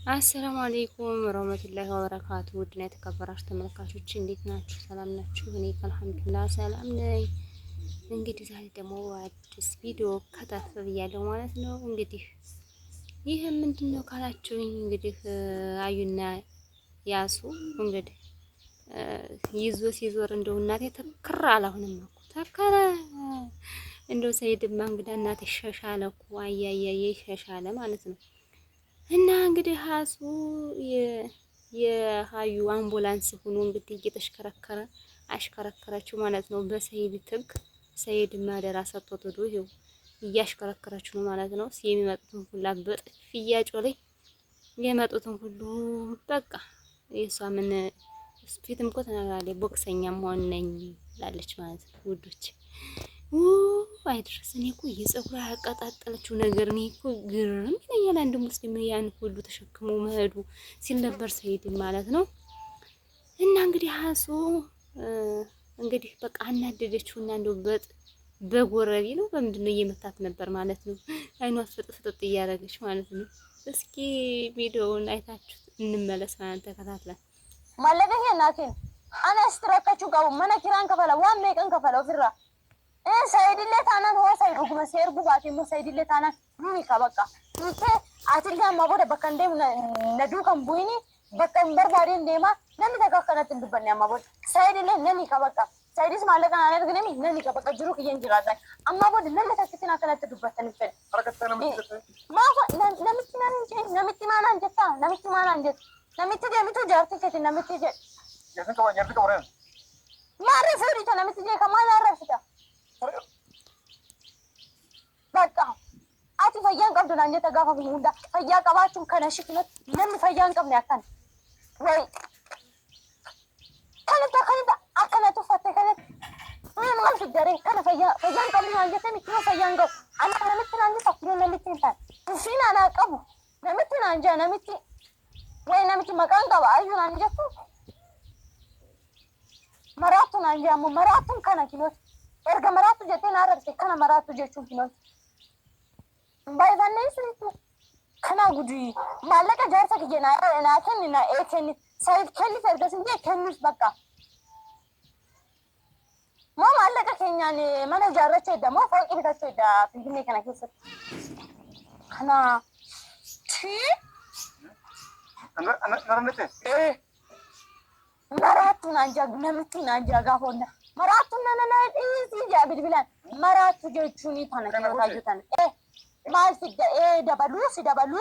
አሰላሙ አለይኩም ወራህመቱላሂ ወበረካቱ። ውድና የተከበራችሁ ተመልካቾች እንዴት ናችሁ? ሰላም ናችሁ? እኔ አልሐምዱሊላህ ሰላም ነኝ። እንግዲህ ዛሬ ደግሞ አዲስ ቪዲዮ ከተፍ ብያለሁ ማለት ነው። እንግዲህ ይህ ምንድነው ካላችሁኝ እንግዲህ አዩና ያሱ እንግዲህ ይዞ ሲዞር እንደው እናቴ ተከራ አላሁንም እኮ ተከረ እንደው ሰይድማ እንግዲህ እናቴ ሸሻለ እኮ አያያየ ሸሻለ ማለት ነው። እና እንግዲህ ሀሱ የሀዩ አምቡላንስ ሆኖ እንግዲህ እየተሽከረከረ አሽከረከረችው ማለት ነው። በሰይድ ትግ ሰይድ ማደራ ሰጥቶት ወዶ ይኸው እያሽከረከረችው ነው ማለት ነው። የሚመጡትን ሁላ በጥፊ እያጮለኝ የመጡትን ሁሉ በቃ የሷ ምን ፊትም እኮ ተናግራለች። ቦክሰኛ መሆን ነኝ ላለች ማለት ነው ውዶች። አይድረስ እኔ እኮ የፀጉር ያቀጣጠለችው ነገር እኔ እኮ ግርም ይለኛል። አንድ ሙስሊም ያን ሁሉ ተሸክሞ መሄዱ ሲል ነበር ሰይድ ማለት ነው። እና እንግዲህ ሀሱ እንግዲህ በቃ አናደደችው እና እንደው በጎረቢ ነው በምንድን ነው እየመታት ነበር ማለት ነው። አይኗ ፍጥጥ እያደረገች ማለት ነው። እስኪ ቪዲዮውን አይታችሁ እንመለስ ማለት ተከታትለን ማለገኛ ናቴን አና ስትራካችሁ ጋር ማና ኪራን ከፈለ ዋን ሜቀን ከፈለ ፍራ ሰይድሌ ታናን ሆ ሰይዱ ጉመ ሴርጉ ባቴ ሞ ሰይድሌ ታናን ከበቃ እንቴ አትልጋ ማቦደ በከንዴ ነዱ ከምቡይኒ በከን በርባዴ እንደማ ነን ተካከነት እንድበን ያማቦድ ሰይድሌ ነን ከበቃ ሰይድስ ማለቀን አነት ግነሚ ነን ከበቃ ጅሩ ከየንጅራታ አማቦድ ነን ተከቲና ከነት ድበተን ፈል ማፋ ነምትናን እንጂ ነምትማና እንጀታ ነምትማና እንጀት ነምት ደምቱ ጃርቲ ከቲ ነምት ጀ የፍቶ ወረ ማረፍ ፍሪታ ነምት ጀ ከማን አረፍታ በቃ አቲ ፈያን ቀብዱና እንደ ተጋፋ ሁንዳ ፈያ ቀባችሁ ከነሽክነት ምን ፈያን ቀብ ነው ያካን ወይ ከነታ አከነቱ ፈተከነት ምን ማለት ደረ ከነ ፈያን ቀብ ነው አንጀ ተሚ ነው ፈያን ቀብ አና ከነምትና እንደ ተፍሎ ለምትንታ ፊና ናቀቡ ነምትና አንጀ ነምቲ ወይ ነምቲ መቃን ቀባ አዩና አንጀቱ መራቱን አንጀ አሙ መራቱን ከነኪኖት erga maratu jettee arabse kana maratu jechuun hin baay'inaan sirriitu kana gudi maallaqa jaarsa kiyya naa kenni na kenni sayid kenni erga sinjee kennus bakka moo maallaqa keenyaan mana ijaarrachuu edda moo fooqii bitachuu edda finfinnee kana keessatti kana maratu naan jaa namitti naan jaa gaafa maratu nana isi jabil bilan maratu jechuun tana kana tajutan maal fidda dabalu si dabalu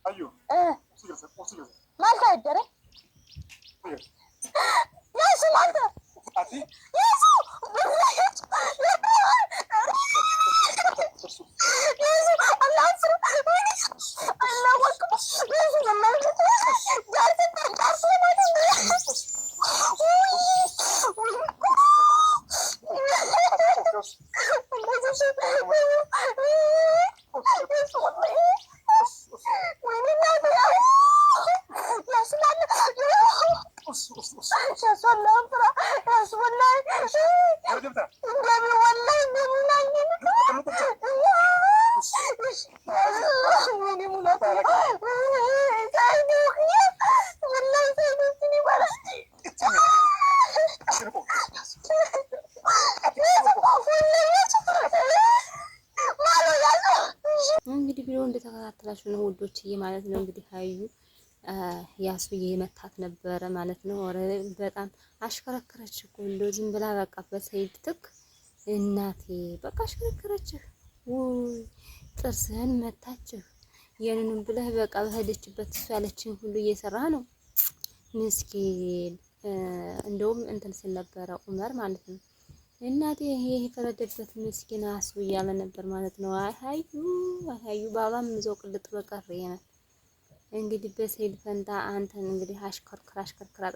ayo maal tajdere yesu maal ati yesu yesu allah sura allah wakbar yesu namal jarta tarsu እንግዲህ ቪዲዮ እንደተከታተላችሁ ነው ውዶችዬ ማለት ነው። እንግዲህ ሀዩ ያሱዬ መታት ነበረ ማለት ነው። ኦረ በጣም አሽከረከረች እኮ እንደው ዝም ብላ በቃ በሰይድ ትክ እናቴ በቃ አሽከረከረችህ። ውይ ጥርስህን መታችህ። የኔንም ብለህ በቃ በሄደችበት እሱ ያለችን ሁሉ እየሰራ ነው ምስኪን። እንደውም እንትን ሲል ነበረ ዑመር ማለት ነው። እናቴ ይሄ የፈረደበት ምስኪን አሱ እያለ ነበር ማለት ነው። አይ ባባም እዛው ቅልጥ በቀር ይሄናል እንግዲህ በሰይድ ፈንታ አንተን እንግዲህ አሽከርክራ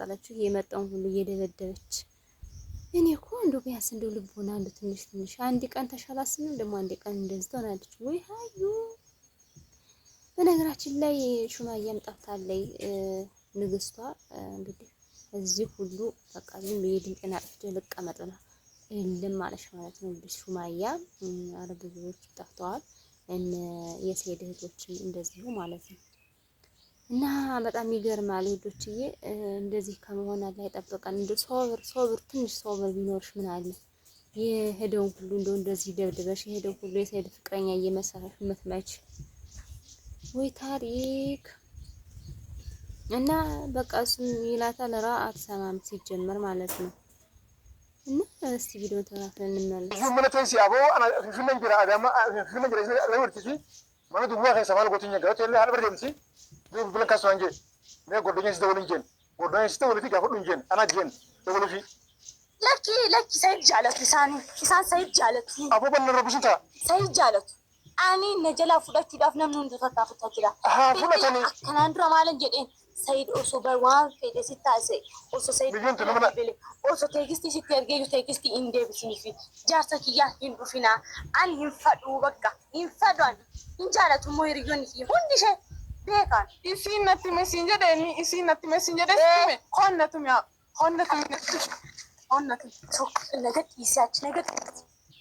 ጣለችው የመጣውን ሁሉ እየደበደበች። እኔ እኮ እንደው ቢያንስ እንደው ልቦና እንደው ትንሽ አንድ ቀን ተሻላስንም ደግሞ አንድ ቀን እንደዚህ ትሆናለች ወይ ሀዩ። በነገራችን ላይ ሹማያም ጠፍታለች ንግስቷ። እንግዲህ እዚህ ሁሉ በቃ ዝም ብዬ ድምጤን አጥፍቼ ልቀመጥ ነው እልም ማለሽ ማለት ነው። እንግዲህ ሹማያ አረ ብዙዎች ጠፍተዋል። የሰይድ እህቶችም እንደዚሁ ማለት ነው። እና በጣም ይገርማል ውዶችዬ። እንደዚህ ከመሆን አላህ ይጠብቀን። እንደ ሶብር ትንሽ ሶብር ቢኖርሽ ምን አለ የሄደውን ሁሉ እንደዚህ ደብድበሽ የሄደው ሁሉ የሰይድ ፍቅረኛ እየመሰለሽ የምትመች ወይ ታሪክ። እና በቃ እሱም ይላታል አትሰማም ሲጀመር ማለት ነው። እና እስቲ ቪዲዮ ተከታትለን እንመለስ። ዩመለተን ሲያቦ አና ፍነን ጅራ አዳማ ፍነን ጅራ ለወርቲሲ ማኑ ዱዋ ከሰማል ጎትኛ ጋር ተለ አልበርደምሲ ዱ ብለን ካስዋንጀ ነ ጎደኛ ሲደውልንጀን ጎደኛ ሲደውልፊ ጋፈዱንጀን አና ጀን ደውልፊ ለኪ ሰይድ ጃለቱ ኢሳን ሰይድ ጃለቱ አቦ በነረብሽታ ሰይድ ጃለቱ አኒ ነጀላ ፉዳቹዳፍ ነምኑ እንደተታፈታ ጅራ ፉለተኒ ከናንድራ ማለን ጀዴን ሰይድ ኦሶ በዋን ፌደ ሲታሰ ኦሶ ሰይድ ኦሶ ቴክስቲ ሲተርገዩ ቴክስቲ ኢንዴብሲኒፊ ጃርሳ ኪያ ሂንዱፊና አን ሂንፈዱ በቃ ሂንፈዷን እንጃለቱ ሞይሪዮን ሁንዲሸ ቤካን isiinatti messenjeri isiinatti messenjeri siime honnatum yaa honnatum ነገት ይሳች ነገት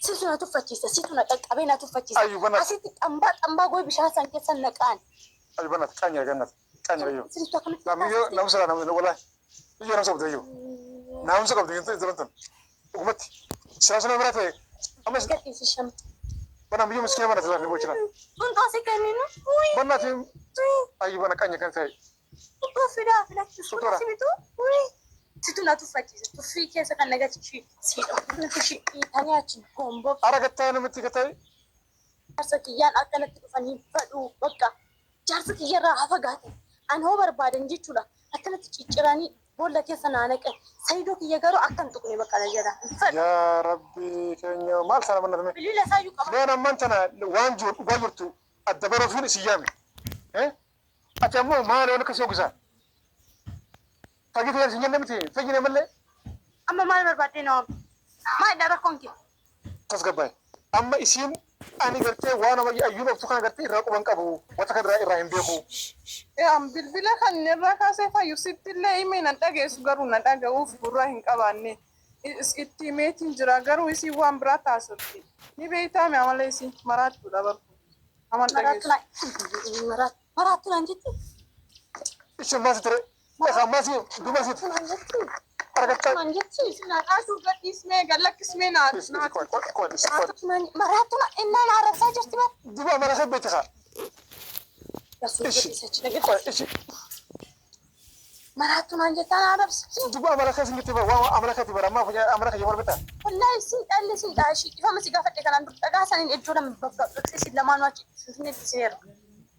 ሲቱና ተፈቺሰ ሲቱና ቀቀቤና ተፈቺሰ አሲት ጠምባ ጎይ ቢሻሳን ከሰነቃን አልበናት ቃኛ ገናት ቃኛ ነው ናምዮ ናምሰራ ነው ወላ ይሄ ነው ሰብደዩ ናምሰ ቀብደ ዘንተን ኡመት ስራስና ምራተ አመስ ሲሸም በና ምዮ መስኪና ማለት ነው ወጭና ቱን ታሲከኒ ነው በናት አይ በና ቃኛ ከንታይ ፊዳ ፊዳ ሲቱ ሲቱና ተፈቺሰ ቱፊ ከሰ ከነገት ሲዶ ትንሽ ታኛችን ኮምቦ አረገታ ነው ምትከታይ አርሰክያን አከነት ፈኒ ፈዱ በቃ ጃርሰክ ይራ አፈጋት አንሆ በርባደን ጂቹላ አከነት ጭጭራኒ ቦላ ከሰናነቀ ሰይዶክ እየገሩ አከንጥቁኝ በቃ ለጀዳ ያ ረቢ ከኛ ማል ሰላምነት ነው ቢሊ ለሳዩ ቀባ ለና ማንተና ዋንጆ ጓጅርቱ አደበረፉን ሲያም አተሞ ማል ወለ ከሰው ግዛ ታጊት ያልሽኝ እንደምት ፈጅነ መለ አማ ማል በርባዴ ነው ማይ ዳራኮንኪ ተስገባይ አማ ኢሲን አኒ ገርቴ ዋና ወይ አዩብ ፍካን ገርቴ ራቁ መንቀቡ ወተከድራ ኢብራሂም ቤኩ am bilbila kan irraa kaasee fayyusittillee himee nan dhageessu garuu na dhaga'uuf gurra hin qabaanne itti meetiin jira garuu isii waan biraa taasifti ni beeytaame amala isii maraattuudha barku aman dhageessu maraattu naan jetti isin maasi ture masi dumasi argatta naan jetti naaqaasuu gadhiismee gallakkismee maraattu innaan arrabsaa jirti bar duba marasa beetasa maraattu naan jettaan arrabsa duba amalaka singiti ba waa amalaka tibarama amalaka yamar beta wallahi si dhalli si daashi ifama si gaafadhe kanaan dhagaasanin ejjoodha babbaxisi lamaanዋች ስንት ሲሄር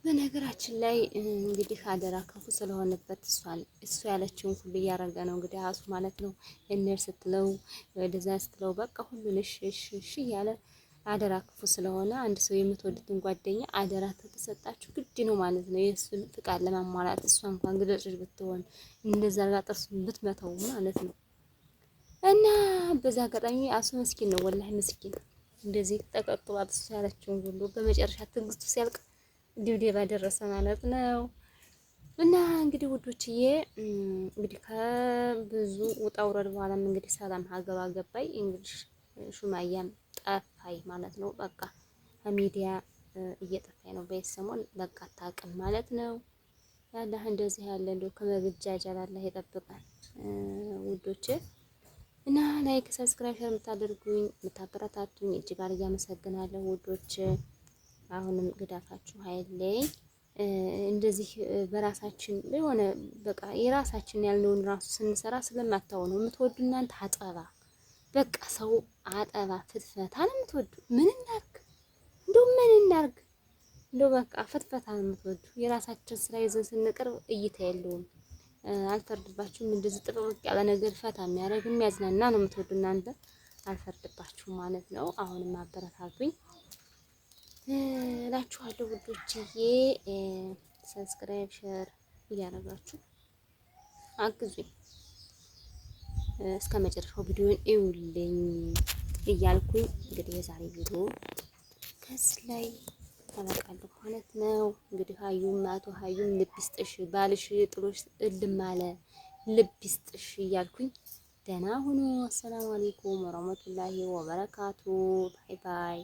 በነገራችን ላይ እንግዲህ አደራ ክፉ ስለሆነበት እሱ ያለችውን ሁሉ እያረገ ነው እንግዲህ አሱ ማለት ነው። እነር ስትለው ወደዛ ስትለው በቃ ሁሉን እሺ እያለ አደራ ክፉ ስለሆነ አንድ ሰው የምትወዱትን ጓደኛ አደራ ተሰጣችሁ ግድ ነው ማለት ነው። የእሱን ፍቃድ ለማሟላት እሷ እንኳን ግለጭ ብትሆን እንደዛ ጋር ጥርሱን ብትመታው ማለት ነው። እና በዛ አጋጣሚ አሱ ምስኪን ነው ወላሂ ምስኪን እንደዚህ ተቀጥሏት እሱ ያለችውን ሁሉ በመጨረሻ ትዕግስቱ ሲያልቅ ድብደባ ደረሰ ማለት ነው። እና እንግዲህ ውዶችዬ እንግዲህ ከብዙ ውጣ ውረድ በኋላም እንግዲህ ሰላም ሀገባ ገባይ እንግዲህ ሹማያም ጠፋይ ማለት ነው። በቃ ከሚዲያ እየጠፋይ ነው። በየሰሞን በቃ አታውቅም ማለት ነው። ያላህ እንደዚህ ያለ እንደው ከመብጃጃል አላህ ይጠብቃል ውዶች። እና ላይክ ሰብስክራይብ ሼር የምታደርጉኝ የምታበረታቱኝ እጅግ አድርጌ አመሰግናለሁ ውዶች። አሁንም ግዳፋችሁ አይለኝ። እንደዚህ በራሳችን የሆነ በቃ የራሳችን ያልነውን ራሱ ስንሰራ ስለማታው ነው የምትወዱ እናንተ አጠባ በቃ ሰው አጠባ ፍትፈታ ነው የምትወዱ። ምን እናርግ እንደው በቃ ፍትፈታ ነው የምትወዱ። የራሳችን ስራ ይዘን ስንቀርብ እይታ የለውም። አልፈርድባችሁም። እንደዚህ ጥብቅ ያለ ነገር ፈታ የሚያደርግ የሚያዝናና ነው የምትወዱ እናንተ። አልፈርድባችሁም ማለት ነው። አሁንም አበረታቱኝ እላችኋለሁ ውዶችዬ። ሰብስክራይብ ሼር እያደረጋችሁ አግዙኝ። እስከ መጨረሻው ቪዲዮን እዩልኝ እያልኩኝ እንግዲህ የዛሬ ቪዲዮ ከዚህ ላይ ተለቃለሁ ማለት ነው። እንግዲህ ሀዩም አቶ ሀዩም ልብ ይስጥሽ ባልሽ ጥሎሽ እልም አለ ልብ ይስጥሽ እያልኩኝ ደህና ሁኑ። አሰላሙ አለይኩም ወራህመቱላሂ ወበረካቱ። ባይ ባይ።